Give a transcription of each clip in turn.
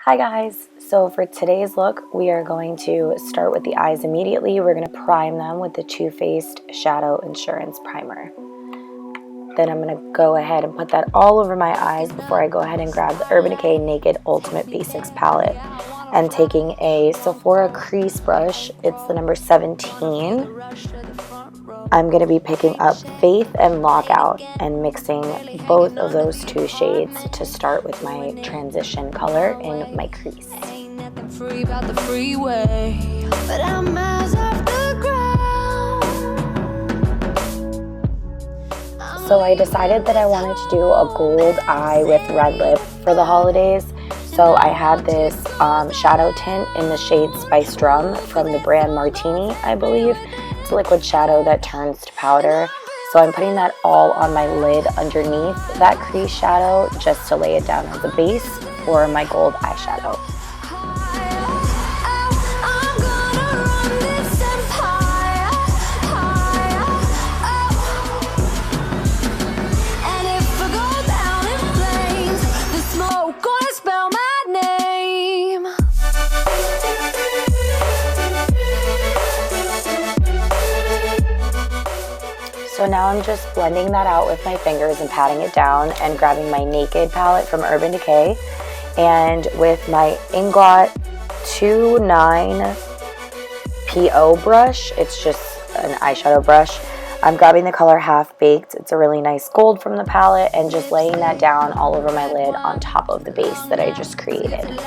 Hi guys, so for today's look we are going to start with the eyes immediately. We're going to prime them with the Too Faced Shadow Insurance Primer. Then I'm going to go ahead and put that all over my eyes before I go ahead and grab the Urban Decay Naked Ultimate Basics palette. And taking a Sephora crease brush, it's the number 17, I'm going to be picking up Faith and Lockout and mixing both of those two shades to start with my transition color in my crease. So I decided that I wanted to do a gold eye with red lip for the holidays. So I had this shadow tint in the shade Spiced Rum from the brand Martini, I believe. It's a liquid shadow that turns to powder. So I'm putting that all on my lid underneath that crease shadow just to lay it down as a base for my gold eyeshadow. So now I'm just blending that out with my fingers and patting it down and grabbing my Naked palette from Urban Decay, and with my Eclat 29 PO brush, it's just an eyeshadow brush, I'm grabbing the color Half Baked. It's a really nice gold from the palette, and just laying that down all over my lid on top of the base that I just created.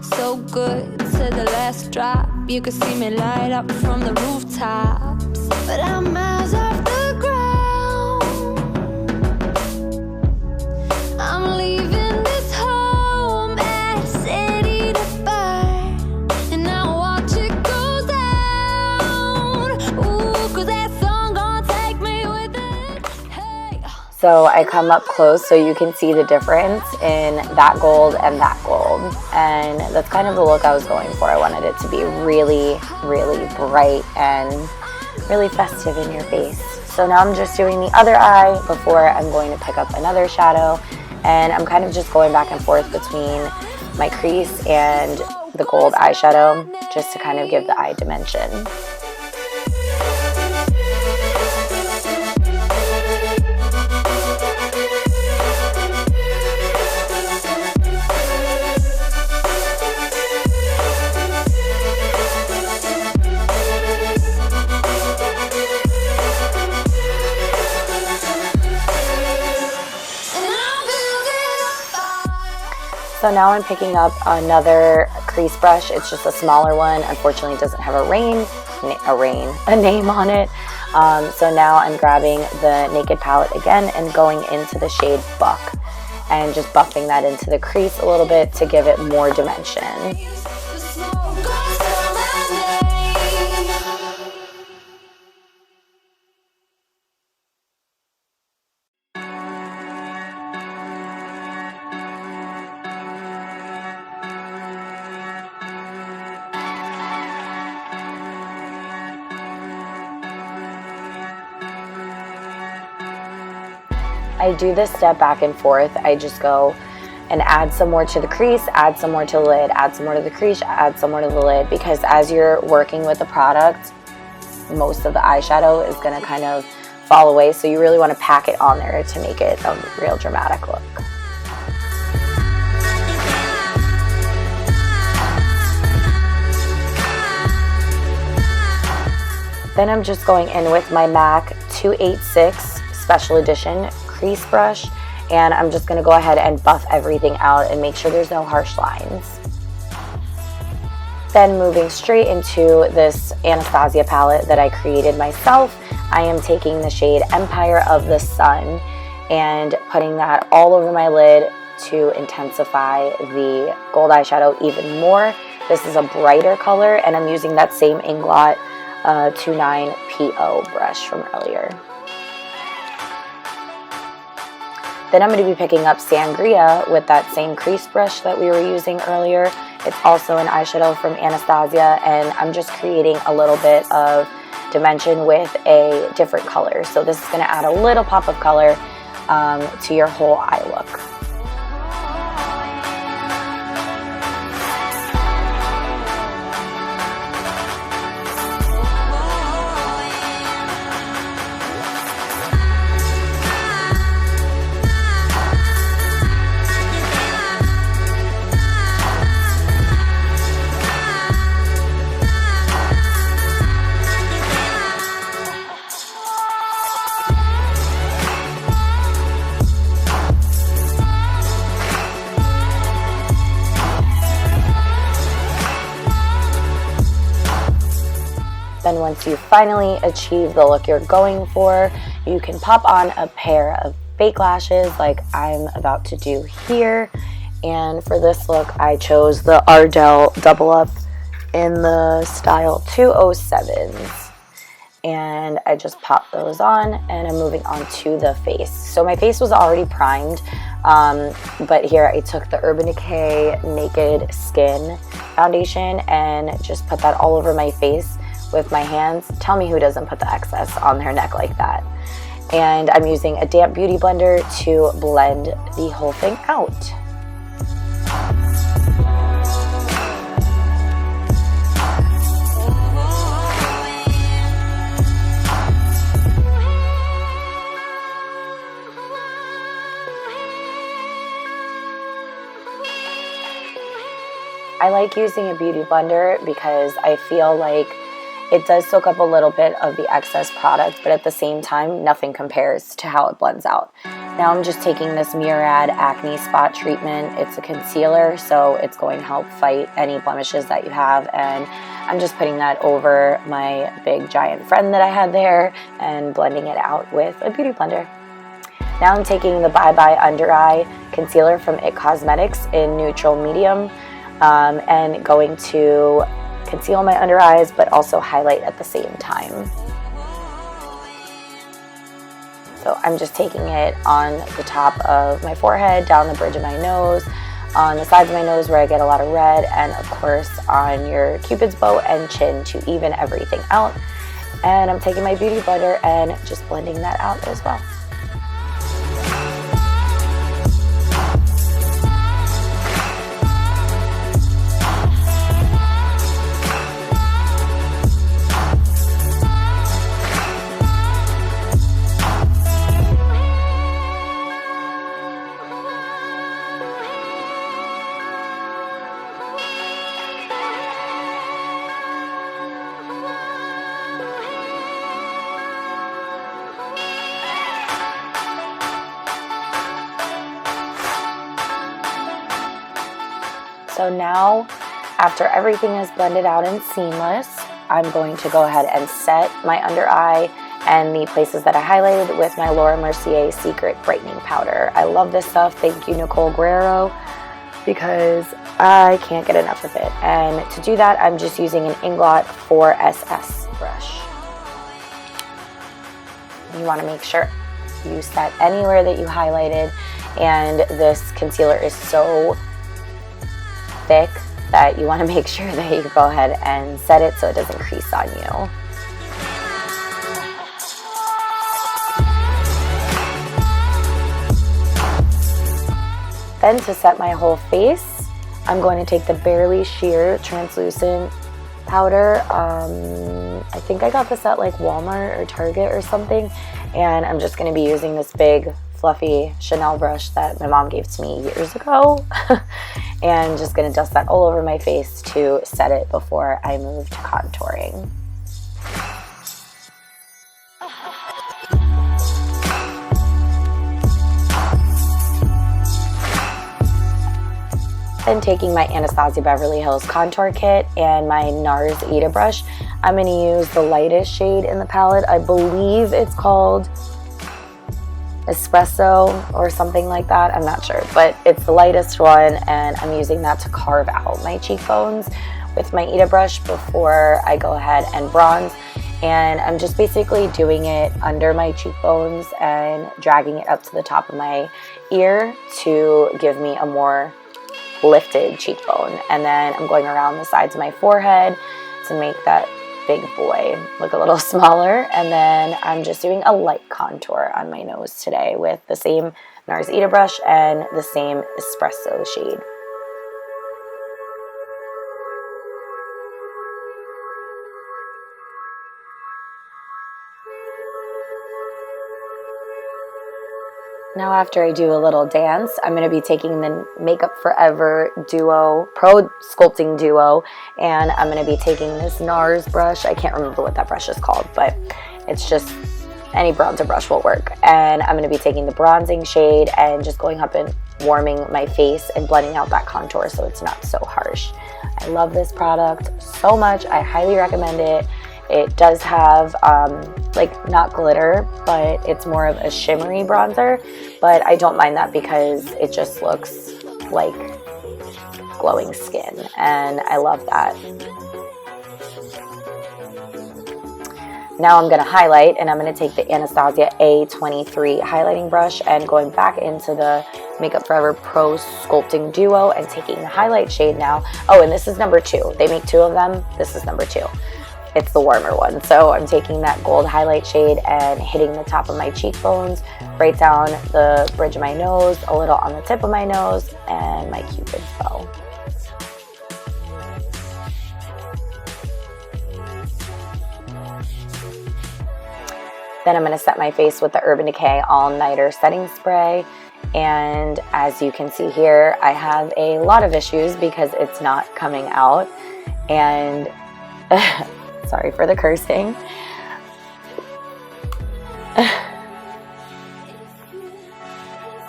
So good to the last drop, you can see me light up from the rooftops, but I'm miles off the ground. I'm leaving this home at city to burn, and I watch it go down. Ooh, 'cause that song gonna take me with it. Hey. So I come up close so you can see the difference in that gold and that gold, and that's kind of the look I was going for. I wanted it to be really, really bright and really festive in your face. So now I'm just doing the other eye before I'm going to pick up another shadow, and I'm kind of just going back and forth between my crease and the gold eyeshadow just to kind of give the eye dimension. So now I'm picking up another crease brush. It's just a smaller one. Unfortunately, it doesn't have a name on it. So now I'm grabbing the Naked palette again and going into the shade Buck and just buffing that into the crease a little bit to give it more dimension. I do this step back and forth. I just go and add some more to the crease, add some more to the lid, add some more to the crease, add some more to the lid, because as you're working with the product, most of the eyeshadow is going to kind of fall away, so you really want to pack it on there to make it a real dramatic look. Then I'm just going in with my MAC 286 Special Edition crease brush, and I'm just going to go ahead and buff everything out and make sure there's no harsh lines. Then moving straight into this Anastasia palette that I created myself, I am taking the shade Empire of the Sun and putting that all over my lid to intensify the gold eyeshadow even more. This is a brighter color, and I'm using that same Eclat 29 PO brush from earlier. Then I'm going to be picking up Sangria with that same crease brush that we were using earlier. It's also an eyeshadow from Anastasia, and I'm just creating a little bit of dimension with a different color. So this is going to add a little pop of color to your whole eye look. Then once you finally achieve the look you're going for, you can pop on a pair of fake lashes like I'm about to do here. And for this look, I chose the Ardell Double Up in the style 207s. And I just popped those on, and I'm moving on to the face. So my face was already primed, but here I took the Urban Decay Naked Skin foundation and just put that all over my face with my hands. Tell me who doesn't put the excess on their neck like that. And I'm using a damp beauty blender to blend the whole thing out. I like using a beauty blender because I feel like it does soak up a little bit of the excess product, but at the same time, nothing compares to how it blends out. Now I'm just taking this Murad Acne Spot Treatment. It's a concealer, so it's going to help fight any blemishes that you have, and I'm just putting that over my big giant friend that I had there and blending it out with a beauty blender. Now I'm taking the Bye Bye Under Eye Concealer from IT Cosmetics in Neutral Medium, and going to conceal my under eyes but also highlight at the same time. So I'm just taking it on the top of my forehead, down the bridge of my nose, on the sides of my nose where I get a lot of red, and of course on your cupid's bow and chin to even everything out. And I'm taking my beauty blender and just blending that out as well. So now, after everything is blended out and seamless, I'm going to go ahead and set my under eye and the places that I highlighted with my Laura Mercier Secret Brightening Powder. I love this stuff. Thank you, Nicole Guerrero, because I can't get enough of it. And to do that, I'm just using an Eclat 4SS brush. You want to make sure you set anywhere that you highlighted, and this concealer is so thick that you want to make sure that you go ahead and set it so it doesn't crease on you. Then to set my whole face, I'm going to take the Bairly Sheer Translucent Powder. I think I got this at like Walmart or Target or something, and I'm just going to be using this big fluffy Chanel brush that my mom gave to me years ago and just going to dust that all over my face to set it before I move to contouring. Then taking my Anastasia Beverly Hills contour kit and my NARS Ita brush, I'm going to use the lightest shade in the palette. I believe it's called Espresso or something like that. I'm not sure, but it's the lightest one, and I'm using that to carve out my cheekbones with my Ita brush before I go ahead and bronze. And I'm just basically doing it under my cheekbones and dragging it up to the top of my ear to give me a more lifted cheekbone. And then I'm going around the sides of my forehead to make that big boy look a little smaller. And then I'm just doing a light contour on my nose today with the same NARS Ita brush and the same Espresso shade. Now after I do a little dance, I'm going to be taking the MakeupForever Duo, Pro Sculpting Duo, and I'm going to be taking this NARS brush. I can't remember what that brush is called, but it's just any bronzer brush will work. And I'm going to be taking the bronzing shade and just going up and warming my face and blending out that contour so it's not so harsh. I love this product so much. I highly recommend it. It does have like not glitter, but it's more of a shimmery bronzer, but I don't mind that because it just looks like glowing skin, and I love that. Now I'm going to highlight, and I'm going to take the Anastasia A23 highlighting brush and going back into the Makeup Forever Pro Sculpting Duo and taking the highlight shade now. Oh, and this is number 2. They make 2 of them. This is number 2. It's the warmer one. So I'm taking that gold highlight shade and hitting the top of my cheekbones, right down the bridge of my nose, a little on the tip of my nose, and my Cupid's bow. Then I'm going to set my face with the Urban Decay All Nighter Setting Spray. And as you can see here, I have a lot of issues because it's not coming out. And sorry for the cursing.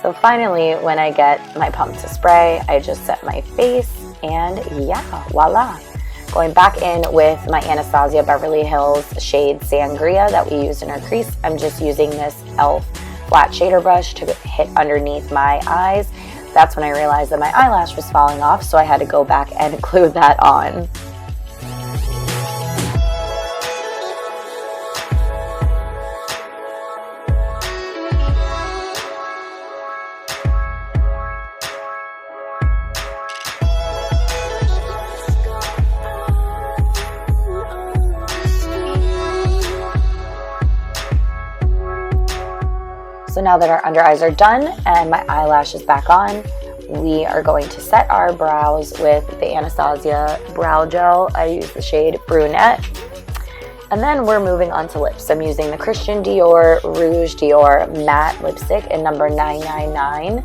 So finally, when I get my pump to spray, I just set my face and yeah, voila. Going back in with my Anastasia Beverly Hills shade Sangria that we used in our crease. I'm just using this e.l.f. flat shader brush to hit underneath my eyes. That's when I realized that my eyelash was falling off, so I had to go back and glue that on. So now that our under eyes are done and my eyelash is back on, we are going to set our brows with the Anastasia Brow Gel. I use the shade Brunette. And then we're moving on to lips. I'm using the Christian Dior Rouge Dior Matte Lipstick in number 999.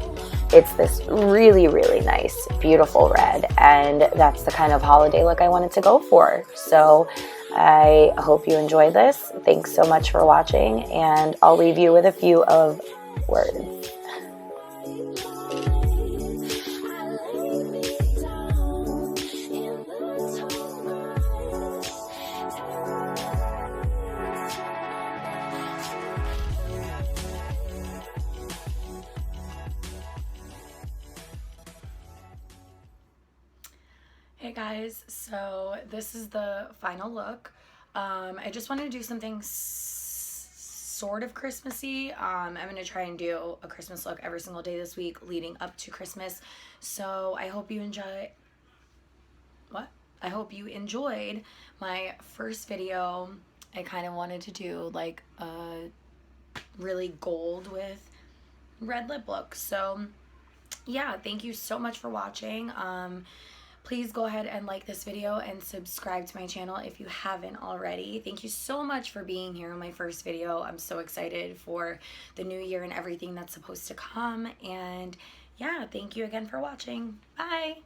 It's this really, really nice, beautiful red, and that's the kind of holiday look I wanted to go for. So I hope you enjoy this. Thanks so much for watching, and I'll leave you with a few of words. Hey guys, so this is the final look. I just wanted to do something sort of Christmassy. I'm going to try and do a Christmas look every single day this week leading up to Christmas. So I hope you enjoy... What? I hope you enjoyed my first video. I kind of wanted to do like a really gold with red lip look. So yeah, thank you so much for watching. Please go ahead and like this video and subscribe to my channel if you haven't already. Thank you so much for being here on my first video. I'm so excited for the new year and everything that's supposed to come. And yeah, thank you again for watching. Bye!